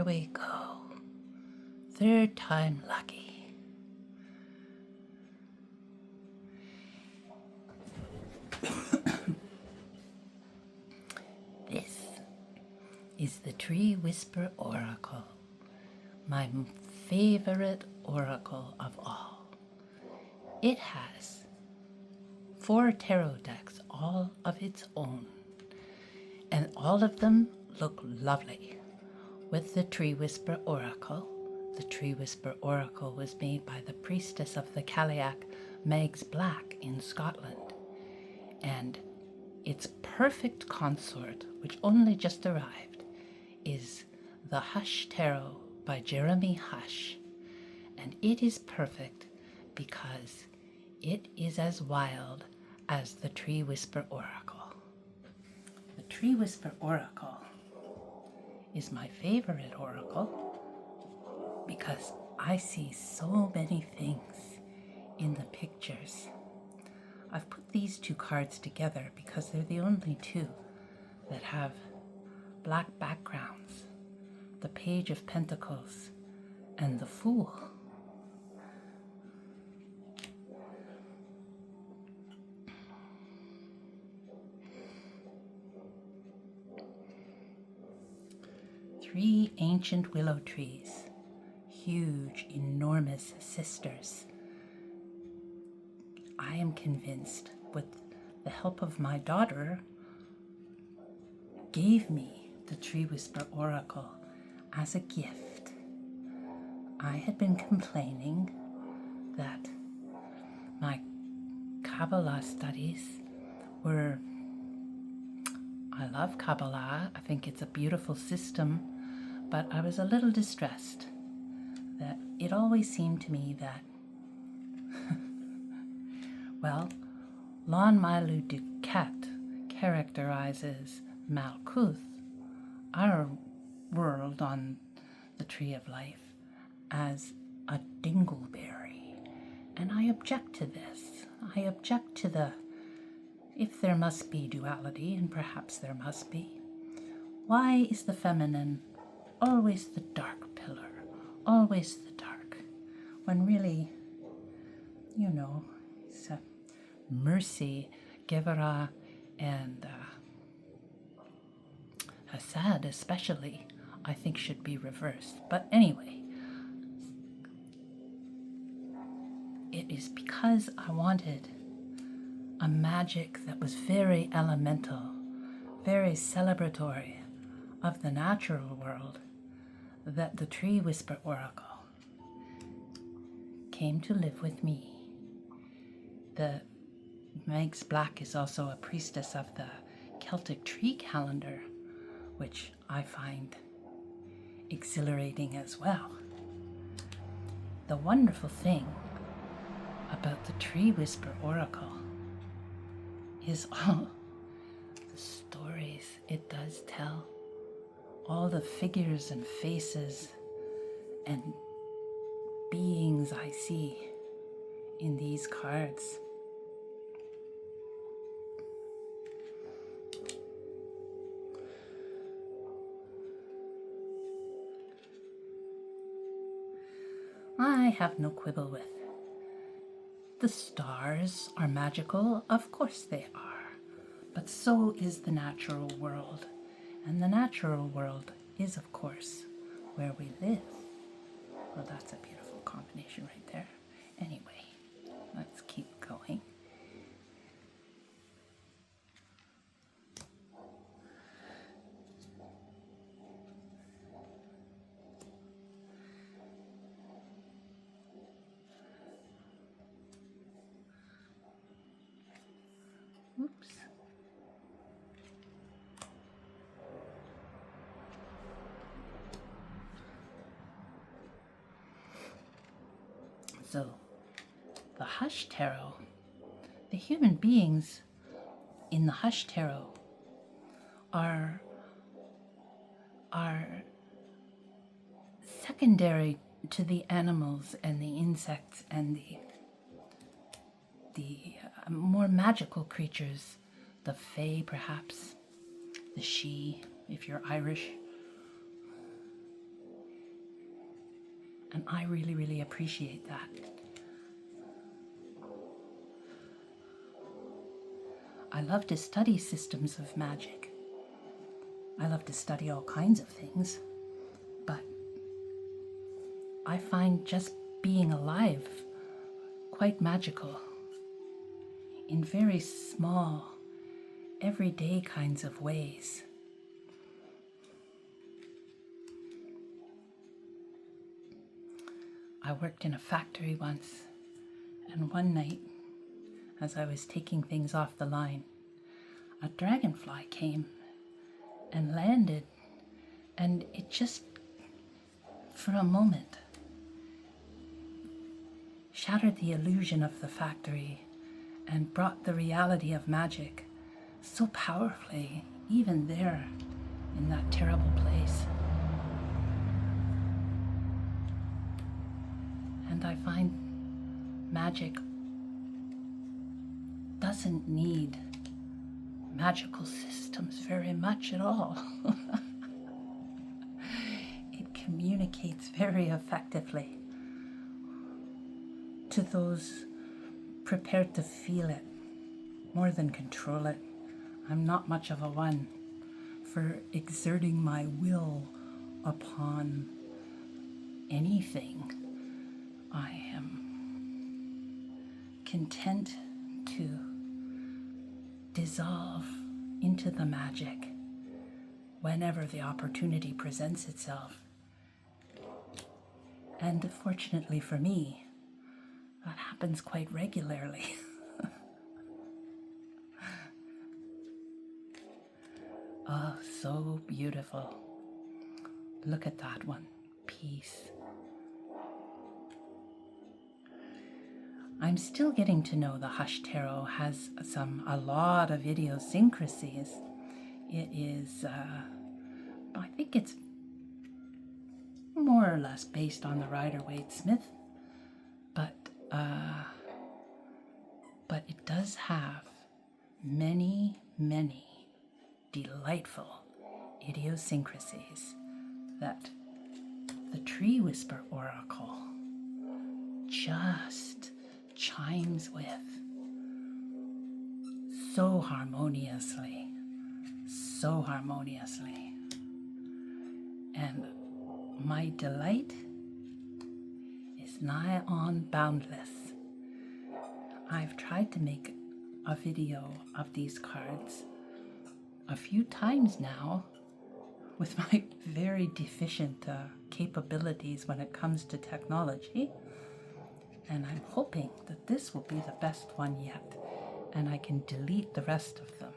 here we go. Third time lucky. This is the Tree Whisper Oracle, my favorite oracle of all. It has 4 tarot decks all of its own, and all of them look lovely. With the Tree Whisper Oracle, the Tree Whisper Oracle was made by the priestess of the Cailleach, Megs Black in Scotland, and its perfect consort, which only just arrived, is the Hush Tarot by Jeremy Hush, and it is perfect because it is as wild as the Tree Whisper Oracle. The Tree Whisper Oracle is my favorite oracle because I see so many things in the pictures. I've put these 2 cards together because they're the only 2 that have black backgrounds, the Page of Pentacles and the Fool. Three ancient willow trees, huge, enormous sisters. I am convinced, with the help of my daughter, gave me the Tree Whisper Oracle as a gift. I had been complaining that my Kabbalah studies were, I love Kabbalah, I think it's a beautiful system, but I was a little distressed that it always seemed to me that, well, Lon Malu Ducat characterizes Malkuth, our world on the Tree of Life, as a dingleberry. And I object to this. I object to the, if there must be duality, and perhaps there must be, why is the feminine always the dark pillar, always the dark, when really, you know, it's mercy, Gevurah, and Hassad especially, I think should be reversed. But anyway, it is because I wanted a magic that was very elemental, very celebratory of the natural world, that the Tree Whisper Oracle came to live with me. The Megs Black is also a priestess of the Celtic tree calendar, which I find exhilarating as well. The wonderful thing about the Tree Whisper Oracle is all the stories it does tell, all the figures and faces and beings I see in these cards. I have no quibble with. The stars are magical, of course they are, but so is the natural world, and the natural world is, of course, where we live. Well, that's a beautiful combination right there. Anyway, let's keep going. Oops. So, the Hush Tarot, the human beings in the Hush Tarot are secondary to the animals and the insects and the more magical creatures, the fae perhaps, the she, if you're Irish. And I really, really appreciate that. I love to study systems of magic. I love to study all kinds of things, but I find just being alive quite magical in very small, everyday kinds of ways. I worked in a factory once, and one night, as I was taking things off the line, a dragonfly came and landed, and it just, for a moment, shattered the illusion of the factory and brought the reality of magic so powerfully, even there in that terrible place. And I find magic doesn't need magical systems very much at all. It communicates very effectively to those prepared to feel it more than control it. I'm not much of a one for exerting my will upon anything. I am content to dissolve into the magic whenever the opportunity presents itself. And fortunately for me, that happens quite regularly. Oh, so beautiful. Look at that one. Peace. I'm still getting to know the Hush Tarot. Has a lot of idiosyncrasies. It is, I think it's more or less based on the Rider-Waite-Smith, but it does have many, many delightful idiosyncrasies that the Tree Whisper Oracle just chimes with so harmoniously, and my delight is nigh on boundless. I've tried to make a video of these cards a few times now with my very deficient capabilities when it comes to technology, and I'm hoping that this will be the best one yet and I can delete the rest of them.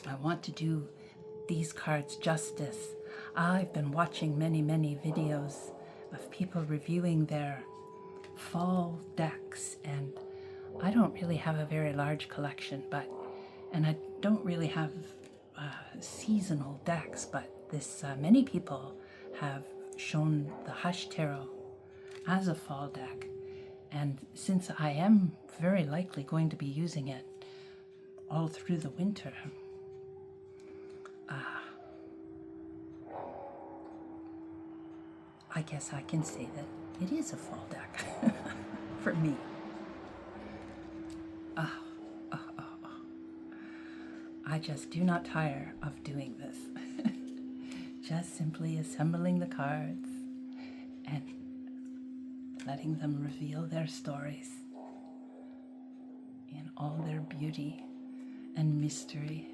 I want to do these cards justice. I've been watching many, many videos of people reviewing their fall decks, and I don't really have a very large collection, and I don't really have seasonal decks, but many people have shown the Hush Tarot as a fall deck, and since I am very likely going to be using it all through the winter, I guess I can say that it is a fall deck for me. I just do not tire of doing this. Just simply assembling the cards and letting them reveal their stories in all their beauty and mystery.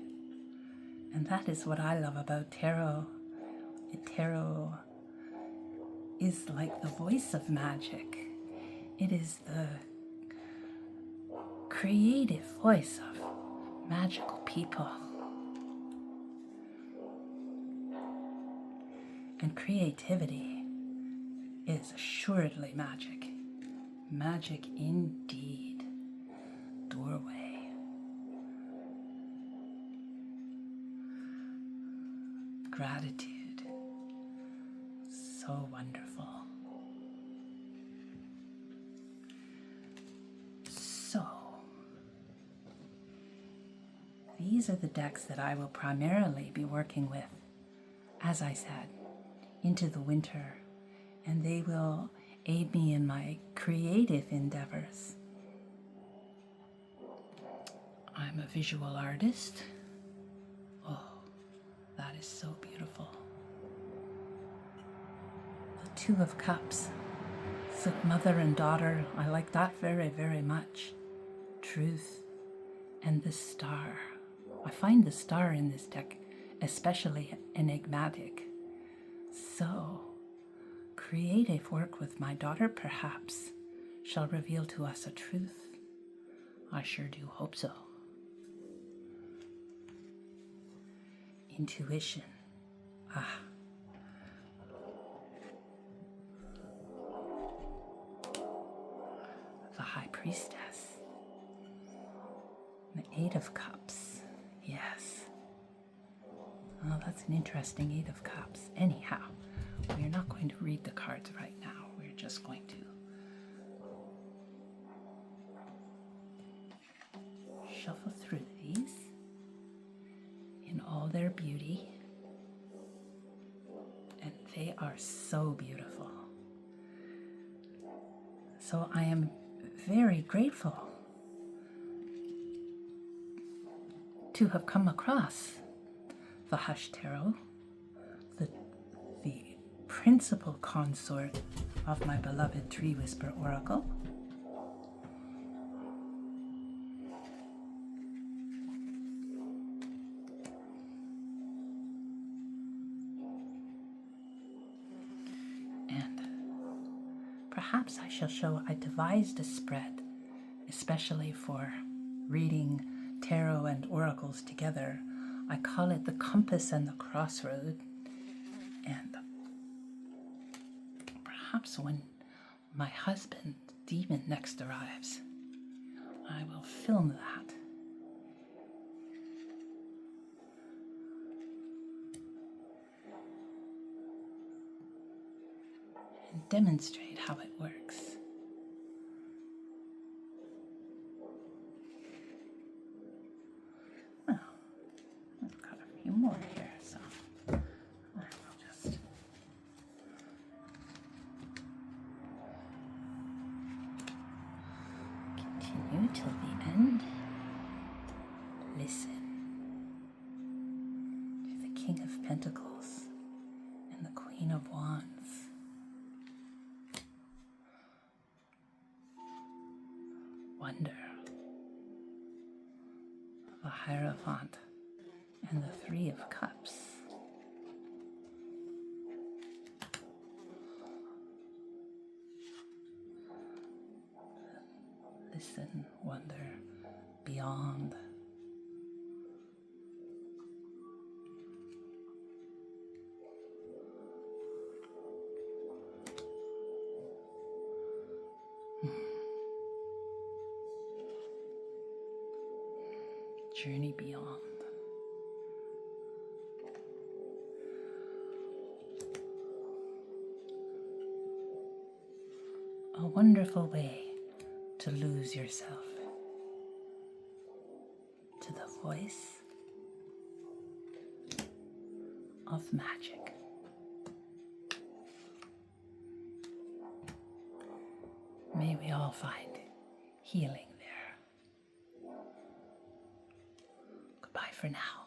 And that is what I love about tarot. Tarot is like the voice of magic. It is the creative voice of magical people. And creativity is assuredly magic. Magic indeed. Doorway. Gratitude. So wonderful. So, these are the decks that I will primarily be working with, as I said, into the winter and they will aid me in my creative endeavors. I'm a visual artist. Oh, that is so beautiful. The Two of Cups. It's like mother and daughter. I like that very, very much. Truth. And the star. I find the star in this deck especially enigmatic. So, creative work with my daughter perhaps shall reveal to us a truth. I sure do hope so. Intuition. Ah. The High Priestess. The Eight of Cups. Yes. Oh, that's an interesting Eight of Cups. Anyhow, we're not going to read the cards right now. We're just going to shuffle through these in all their beauty. And they are so beautiful. So I am very grateful to have come across the Hush Tarot, the principal consort of my beloved Tree Whisper Oracle. And perhaps I shall show, I devised a spread, especially for reading tarot and oracles together. I call it the compass and the crossroad. And perhaps when my husband, Demon, next arrives, I will film that. And demonstrate how it works. Well, I've got a few more here, so I will just continue till the end. Listen to the King of Pentacles and the Queen of Wands. Wonder, the Hierophant, and the Three of Cups. Listen, wonder, beyond. Journey beyond. A wonderful way to lose yourself to the voice of magic. May we all find healing there. Goodbye for now.